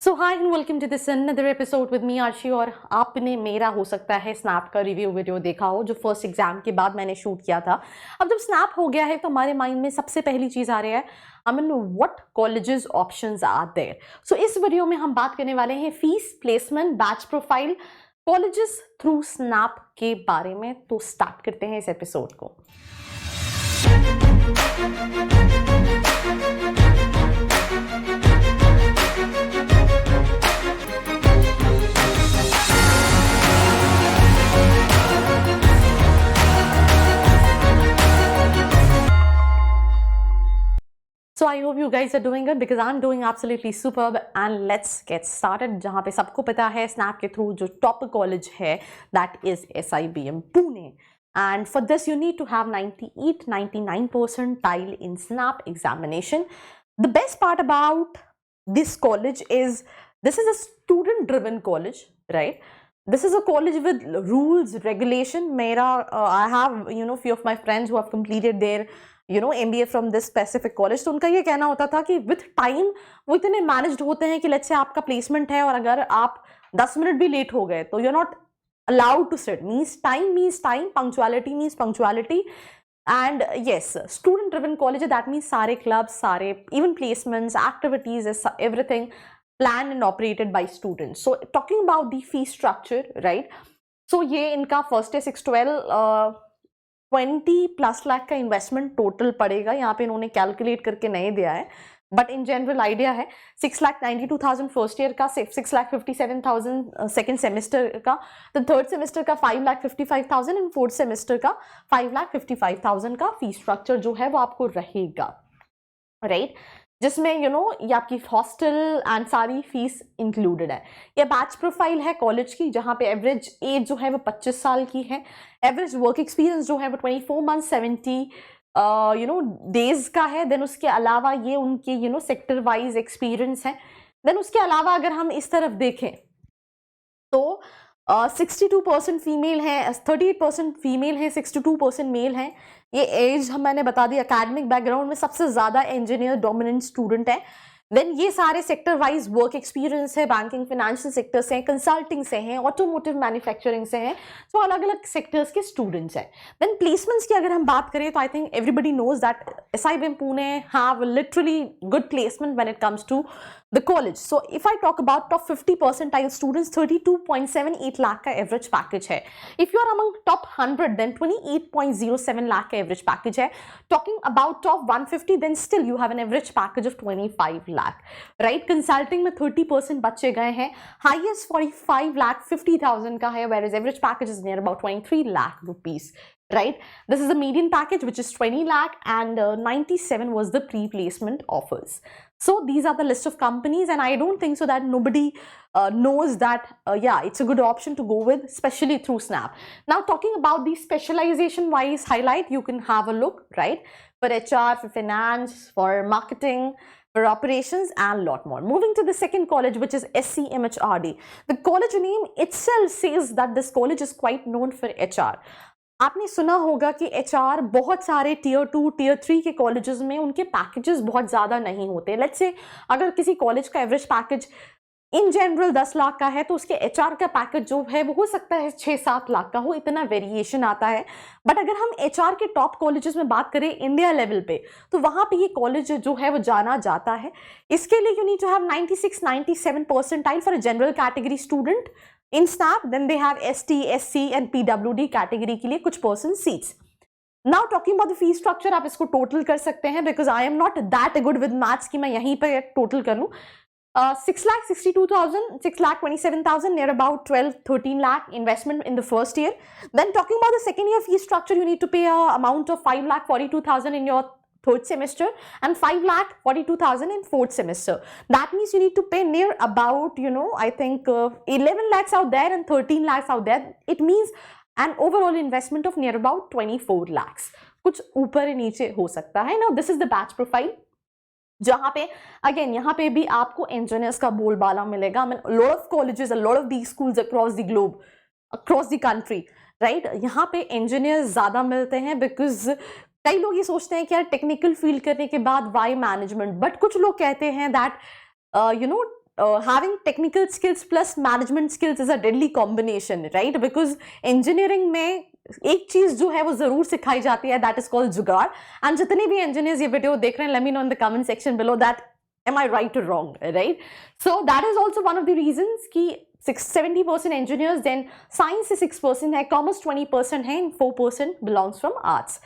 So hi and welcome to this another episode with me Arshi. और आपने मेरा हो सकता है स्नैप का रिव्यू वीडियो देखा हो जो फर्स्ट एग्जाम के बाद मैंने शूट किया था। अब जब स्नैप हो गया है तो हमारे माइंड में सबसे पहली चीज आ रही है I mean what colleges options are there. So इस वीडियो में हम बात करने वाले हैं fees, placement, batch profile, colleges through SNAP के बारे में। तो स्टार्ट करते हैं इस एपिसोड को। So I hope you guys are doing good because I'm doing absolutely superb and let's get started। जहाँ पे सबको पता है स्नैप के थ्रू जो टॉप कॉलेज है that is SIBM Pune, and for this you need to have 98-99 percentile in Snap examination। The best part about this college is this is a student driven college, right? This is a college with rules, regulation। I have few of my friends who have completed their MBA from this specific college। तो उनका ये कहना होता था कि with time वो इतने managed होते हैं कि लेट्स से आपका प्लेसमेंट है और अगर आप 10 मिनट भी लेट हो गए तो you're not allowed to sit। means time, punctuality means punctuality। and yes, student driven college, that means सारे clubs, सारे even placements, activities, everything planned and operated by students। so talking about the fee structure, right? so ये इनका first है 612 20+ लाख का investment total पड़ेगा। यहाँ पे इन्होंने कैलकुलेट करके नहीं दिया है बट इन जनरल आइडिया है 6,92,000 फर्स्ट ईयर का, 6,57,000 सेकेंड सेमेस्टर का, तो थर्ड सेमेस्टर का 5,55,000 एंड फोर्थ सेमेस्टर का 5,55,000 का फी स्ट्रक्चर जो है वो आपको रहेगा, राइट? जिसमें ये आपकी हॉस्टल एंड सारी फीस इंक्लूडेड है। ये बैच प्रोफाइल है कॉलेज की जहाँ पे एवरेज एज जो है वो 25 साल की है। एवरेज वर्क एक्सपीरियंस जो है वो 24 मंथ 70 डेज का है। देन उसके अलावा ये उनके सेक्टर वाइज एक्सपीरियंस है। देन उसके अलावा अगर हम इस तरफ देखें तो 62% फीमेल है, 38% फीमेल है, 62% मेल है। ये एज मैंने बता दी। एकेडमिक बैकग्राउंड में सबसे ज्यादा इंजीनियर डोमिनेंट स्टूडेंट है। देन ये सारे सेक्टर वाइज वर्क एक्सपीरियंस है, बैंकिंग फाइनेंशियल सेक्टर से हैं, कंसल्टिंग से हैं, ऑटोमोटिव मैन्युफैक्चरिंग से हैं, तो अलग अलग सेक्टर्स के स्टूडेंट्स हैं। देन प्लेसमेंट्स की अगर हम बात करें तो I think everybody knows that SIBM Pune have literally good placement when it comes to the college। so if I talk about top 50 percentile students, 32.78 lakh का एवरेज पैकेज है। if you are among top 100 then 28.07 lakh का average package है। talking about top 150 then still you have an average package of 25 lakh, right? Consulting में 30% बच्चे गए हैं। Highest 45,50,000 का है, whereas average package is near about 23 lakh rupees, right? This is a median package which is 20 lakh and 97 was the pre-placement offers। so these are the list of companies and I don't think so that nobody knows that yeah, it's a good option to go with, especially through Snap। now talking about the specialization wise highlight, you can have a look, right? for HR, for finance, for marketing, for operations and lot more। moving to the second college which is SCMHRD। the college name itself says that this college is quite known for HR। आपने सुना होगा कि HR बहुत सारे Tier 2, Tier 3 के colleges में उनके packages बहुत ज़्यादा नहीं होते। लेट्स से अगर किसी कॉलेज का average package in general 10 lakh का है तो उसके HR का पैकेज जो है वो हो सकता है 6-7 लाख का हो, इतना वेरिएशन आता है। बट अगर हम HR के टॉप कॉलेजेस में बात करें इंडिया लेवल पे तो वहाँ पे ये कॉलेज जो है वो जाना जाता है। इसके लिए you need to have 96-97 percentile for a general category student in SNAP. Then they have ST, SC and PWD category के लिए कुछ person seats. Now talking about the fee structure, आप इसको टोटल कर सकते हैं because I am not that good with maths कि मैं यहीं पर टोटल कर लूँ। 6,62,000, 6,27,000, near about 12-13 lakh investment in the first year। then talking about the second year fee structure, you need to pay a amount of 5,42,000 in your third semester and 5,42,000 in fourth semester। that means you need to pay near about I think 11 lakhs out there and 13 lakhs out there। it means an overall investment of near about 24 lakhs। कुछ ऊपर नीचे हो सकता है। now this is the batch profile जहाँ पे again यहाँ पे भी आपको इंजीनियर्स का बोलबाला मिलेगा। I mean, a lot of colleges, a lot of these schools across the globe, across the country, right? यहाँ पे इंजीनियर्स ज़्यादा मिलते हैं बिकॉज कई लोग ये सोचते हैं कि यार टेक्निकल फील्ड करने के बाद वाई मैनेजमेंट, बट कुछ लोग कहते हैं that having technical skills plus management skills is a deadly combination, right? Because engineering में एक चीज जो है वो जरूर सिखाई जाती है, that is called जुगाड़. And जितने भी engineers ये वीडियो देख रहे हैं, let me know in the comment section below that am I right or wrong, right? So that is also one of the reasons कि 70% engineers, then science से 6% है, commerce 20% है, and 4% belongs from arts.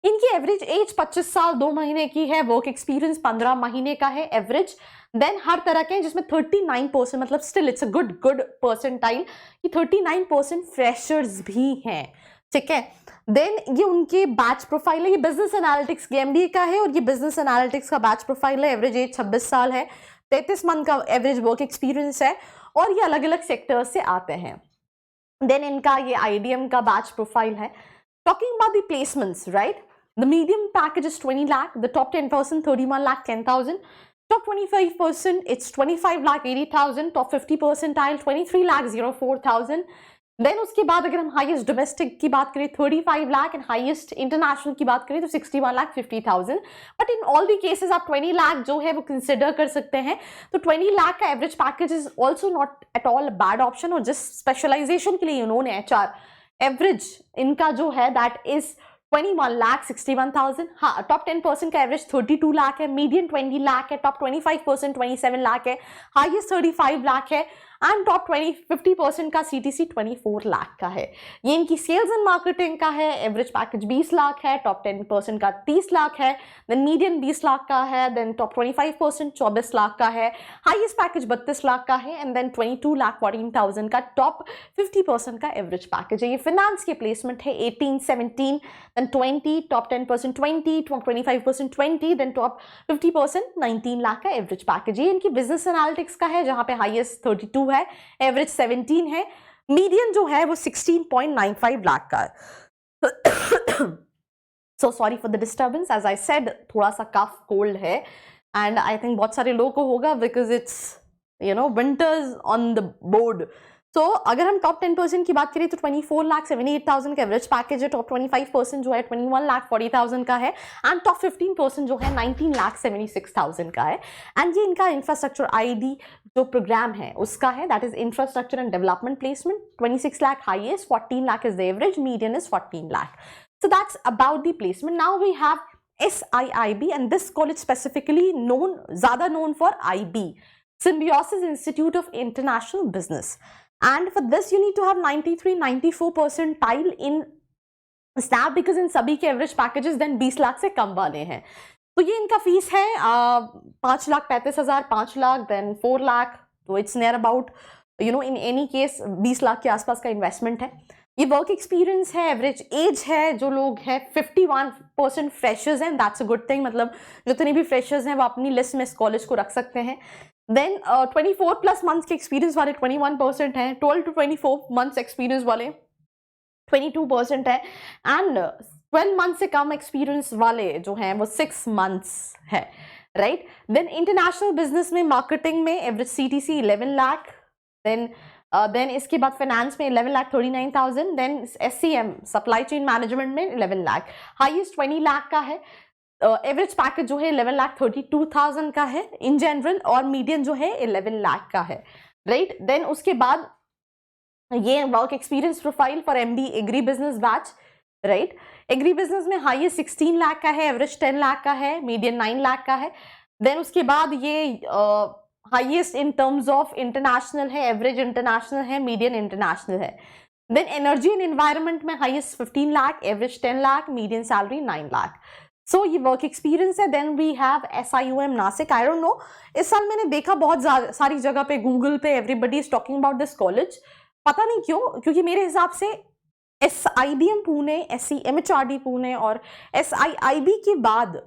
इनकी average age 25 साल 2 महीने की है, work experience 15 महीने का है एवरेज. देन हर तरह के जिसमें 39%, मतलब still it's a good percentile कि 39% फ्रेशर्स भी हैं, ठीक है. देन ये उनके बैच प्रोफाइल है, ये बिजनेस एनालिटिक्स के एमबीए का है और ये बिजनेस एनालिटिक्स का बैच प्रोफाइल है. एवरेज एज 26 साल है, 33 मंथ का एवरेज वर्क एक्सपीरियंस है और ये अलग अलग सेक्टर्स से आते हैं. देन इनका ये आईडीएम का बैच प्रोफाइल है. Talking about the placements, right? The medium package is 20 lakh, the top 10% 31 lakh 10,000, top 25% it's 25 lakh 80,000, top 50 percentile 23 lakh 04,000. Then उसके बाद अगर हम हाईएस्ट डोमेस्टिक की बात करें 35 लाख एंड हाईएस्ट इंटरनेशनल की बात करें तो 61 lakh 50,000. But in all the cases आप 20 लाख जो है वो कंसिडर कर सकते हैं. तो 20 लाख का average package is also not at all bad option. और जिस स्पेशलाइजेशन के लिए उन्होंने एचआर एवरेज इनका जो है दैट इज 21 लाख 61,000. हाँ, टॉप 10% का एवरेज 32 लाख है, मीडियन 20 लाख है, टॉप 25% 27 लाख है, हाईएस्ट 35 लाख है एंड टॉप 50% का सीटीसी 24 लाख का है. ये इनकी सेल्स एंड मार्केटिंग का है. एवरेज पैकेज 20 लाख है, टॉप 10% का 30 लाख है, देन मीडियन 20 लाख का है, देन टॉप 25% 24 लाख का है, हाईएस्ट पैकेज 32 लाख का है एंड देन 22 लाख 14,000 का टॉप 50% का एवरेज पैकेज है. ये फाइनेंस के प्लेसमेंट है 18, 17, then 20, top 10% 20, top 25% 20, then top 50% 19 lakh का एवरेज पैकेज. ये इनकी बिजनेस एनालिटिक्स का है जहां पे हाईएस्ट 32 है, एवरेज 17 है, मीडियन जो है वो 16.95 लाख का है. So sorry for the disturbance, as I said थोड़ा सा कफ कोल्ड है एंड आई थिंक बहुत सारे लोगों को होगा because it's winters on the board. तो अगर हम टॉप 10% की बात करें तो 24 लाख 78,000 का एवरेज पैकेज है, टॉप 25% जो है 21 लाख 40,000 का है एंड टॉप 15% जो है 19 लाख 76,000 का है. एंड ये इनका इंफ्रास्ट्रक्चर आईडी जो प्रोग्राम है उसका है, that is infrastructure and development placement. 26 lakh highest, 14 lakh is the average, median is 14 lakh. So that's about the placement. Now we have SIIB and this college specifically ज़्यादा known for IB, Symbiosis Institute of International Business. And for this you need to have 93-94 percentile in SNAP because in सभी के average packages then 20 lakh से कम वाले हैं. तो ये इनका fees है 5,35,000, 5 लाख, then 4 लाख. तो it's near about in any case 20 lakh के आसपास का इन्वेस्टमेंट है. ये वर्क एक्सपीरियंस है, एवरेज एज है जो लोग हैं 51% फ्रेशर्स हैं, दैट्स अ गुड थिंग. मतलब जितने भी फ्रेशर्स हैं वो अपनी लिस्ट में इस कॉलेज को रख सकते हैं. देन 24 प्लस मंथ्स के एक्सपीरियंस वाले 21% हैं, 12 to 24 मंथ्स एक्सपीरियंस वाले 22% है एंड 12 मंथ से कम एक्सपीरियंस वाले जो हैं वो 6 मंथ्स है, राइट. देन इंटरनेशनल बिजनेस में मार्केटिंग में एवरेज सीटीसी 11 लाख, देन इसके बाद फाइनेंस में 11 lakh 39,000, then SCM supply chain management में 11 लाख, हाईएस्ट 20 लाख का है. एवरेज पैकेज जो है 11 लाख 32,000 का है इन जनरल और मीडियन जो है 11 लाख का है, राइट. देन उसके बाद ये work experience profile for MBA agri business batch, right. Agri business में हाईएस्ट 16 लाख का है, एवरेज 10 लाख का है, मीडियन 9 लाख का है. देन उसके बाद ये highest in terms of international है, एवरेज इंटरनेशनल है, मीडियन इंटरनेशनल है. देन एनर्जी एंड एनवायरनमेंट में highest 15 lakh, average 10 lakh, median salary 9 lakh. So ये वर्क एक्सपीरियंस है. Then we have SIUM Nashik. I don't know, इस साल मैंने देखा बहुत सारी जगह पे गूगल पे everybody is talking about this college. पता नहीं क्यों, क्योंकि मेरे हिसाब से SIBM पुणे, SCMHRD पुणे और SIIB के बाद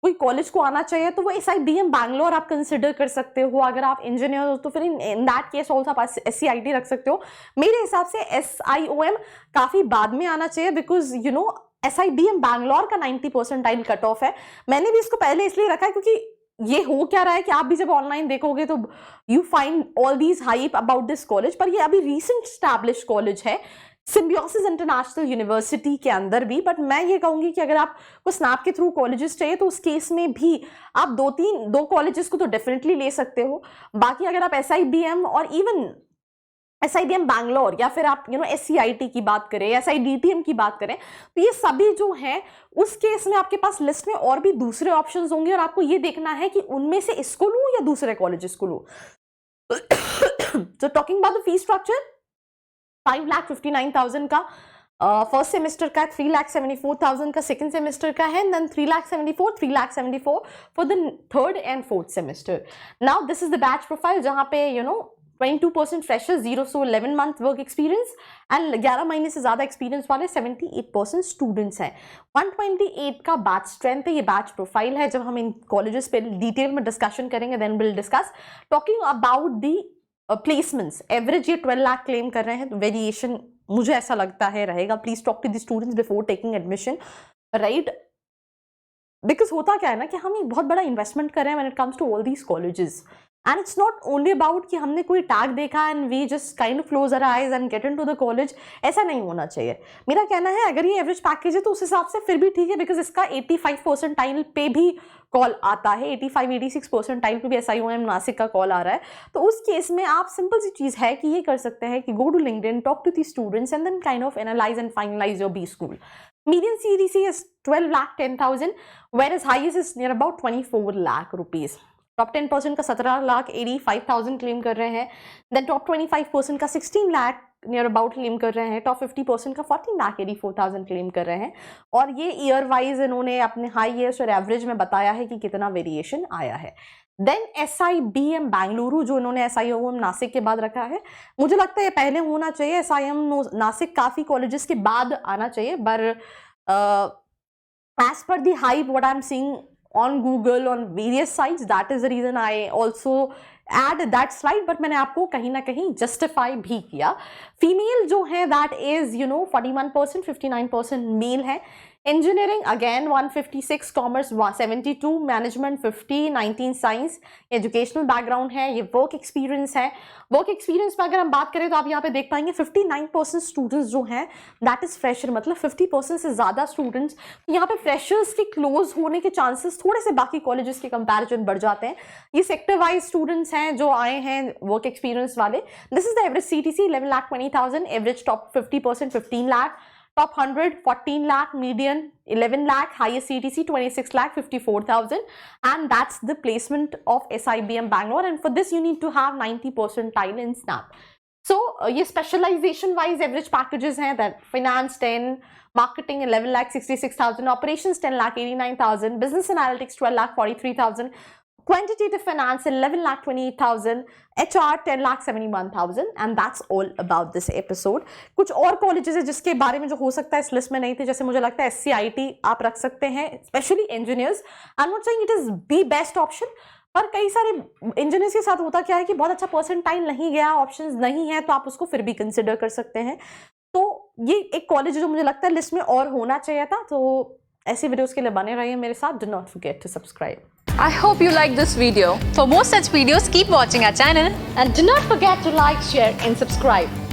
कोई कॉलेज को आना चाहिए तो वो SIBM बैंगलोर आप कंसिडर कर सकते हो. अगर आप इंजीनियर हो तो फिर इन दैट केस ऑल्सो आप SCIT रख सकते हो. मेरे हिसाब से SIOM काफी बाद में आना चाहिए बिकॉज SIBM बैंगलोर का 90 परसेंटाइल कट ऑफ है. मैंने भी इसको पहले इसलिए रखा है क्योंकि ये हो क्या रहा है कि आप भी जब ऑनलाइन देखोगे तो you find all these hype about this college, पर ये अभी रिसेंट स्टैब्लिश कॉलेज है. सिम्बियोसिस इंटरनेशनल यूनिवर्सिटी के अंदर भी। बट मैं ये कहूंगी कि अगर आपको स्नैप के थ्रू कॉलेजेस चाहिए तो उस केस में भी आप दो कॉलेजेस को तो डेफिनेटली ले सकते हो। बाकी अगर आप SIBM और इवन SIBM बैंगलोर या फिर आप SCIT की बात करें, SIDTM की बात करें, तो ये सभी जो हैं उस केस में आपके पास लिस्ट में और भी दूसरे ऑप्शंस होंगे और आपको ये देखना है कि उनमें से इसको लूं या दूसरे कॉलेजेस को लूं। So talking about the fee structure, 5,59,000 का फर्स्ट सेमेस्टर का, 3,74,000 का सेकंड सेमेस्टर का है, then 3,74 for the third and fourth semester. Now this is the batch profile जहां पे 22% फ्रेशर्स, 0 से 11 मंथ वर्क एक्सपीरियंस एंड 11 महीने से ज्यादा एक्सपीरियंस वाले 78% स्टूडेंट्स हैं। 128 का बैच स्ट्रेंथ है, ये बैच प्रोफाइल है। जब हम इन कॉलेजेस पे डिटेल में डिस्कशन करेंगे then will discuss. Talking about the placements, average ये 12 लाख क्लेम कर रहे हैं, तो वेरिएशन मुझे ऐसा लगता है रहेगा। Please talk to the students before taking admission, right? Because होता क्या है ना कि हम एक बहुत बड़ा इन्वेस्टमेंट कर रहे हैं when it comes to all these colleges, and it's not only about कि हमने कोई टैग देखा and we just kind of close our eyes and get into the college. ऐसा नहीं होना चाहिए। मेरा कहना है अगर ये एवरेज पैकेज है तो उस हिसाब से फिर भी ठीक है, बिकॉज इसका 85 परसेंटाइल पे भी कॉल आता है, 85-86 परसेंटाइल पे भी SIOM नासिक का कॉल आ रहा है। तो उस केस में आप सिंपल सी चीज है कि ये कर सकते हैं कि go to LinkedIn, talk to the students and then kind of analyse and finalise your B school. Median CDC is 12,10,000, whereas highest is near about 24 lakh rupees. Top 10% का 17,85,000 क्लेम कर रहे हैं, देन टॉप 25% का 16 lakh near about claim कर रहे हैं, top 50% का 14,84,000 claim कर रहे हैं। और ये ईयर वाइज इन्होंने अपने हाईएस्ट और एवरेज में बताया है कि कितना वेरिएशन आया है। देन SIBM बेंगलुरु जो इन्होंने SIOM नासिक के बाद रखा है, मुझे लगता है ये पहले होना चाहिए। SIM नासिक काफी कॉलेजेस के बाद आना चाहिए, पर as per the hype what I'm seeing on Google, on various sites, that is the reason I also add that slide, but मैंने आपको कहीं ना कहीं justify भी किया। फीमेल जो है that is 41%, 59% मेल है। Engineering again 156, commerce 72, management 50, 19 science. Educational background है, ये वर्क एक्सपीरियंस है। वर्क एक्सपीरियंस में अगर हम बात करें तो आप यहाँ पे देख पाएंगे 59% स्टूडेंट्स जो हैं दैट इज फ्रेशर, मतलब 50% से ज्यादा स्टूडेंट्स। यहाँ पे फ्रेशर्स के क्लोज होने के चांसेस थोड़े से बाकी कॉलेजेस के कंपैरिजन बढ़ जाते हैं। ये सेक्टर वाइज स्टूडेंट्स हैं जो आए हैं वर्क एक्सपीरियंस वाले। This is the average CTC 11,20,000, average top 50% 15 lakh, top 100 14 lakh, median 11 lakh, highest CTC 26 lakh 54,000, and that's the placement of SIBM Bangalore. And for this you need to have 90 percentile in Snap. So ये specialization wise average packages हैं that finance 10, marketing 11 lakh 66,000, operations 10 lakh 89,000, business analytics 12 lakh 43,000, quantitative finance 11 lakh 28,000, HR 10 lakh 71,000, and that's all about this episode. कुछ और colleges है जिसके बारे में जो हो सकता है इस लिस्ट में नहीं थे, जैसे मुझे लगता है SCIT आप रख सकते हैं, specially engineers. I am not saying it is the best option, पर कई सारे इंजीनियर्स के साथ होता क्या है कि बहुत अच्छा परसेंटाइल नहीं गया, ऑप्शंस नहीं है, तो आप उसको फिर भी कंसिडर कर सकते हैं। तो ये एक कॉलेज जो मुझे लगता है लिस्ट में और होना चाहिए था। तो ऐसी वीडियोस के लिए बने रहिए मेरे साथ। Do not forget to subscribe. I hope you like this video. For more such videos, keep watching our channel. And do not forget to like, share and subscribe.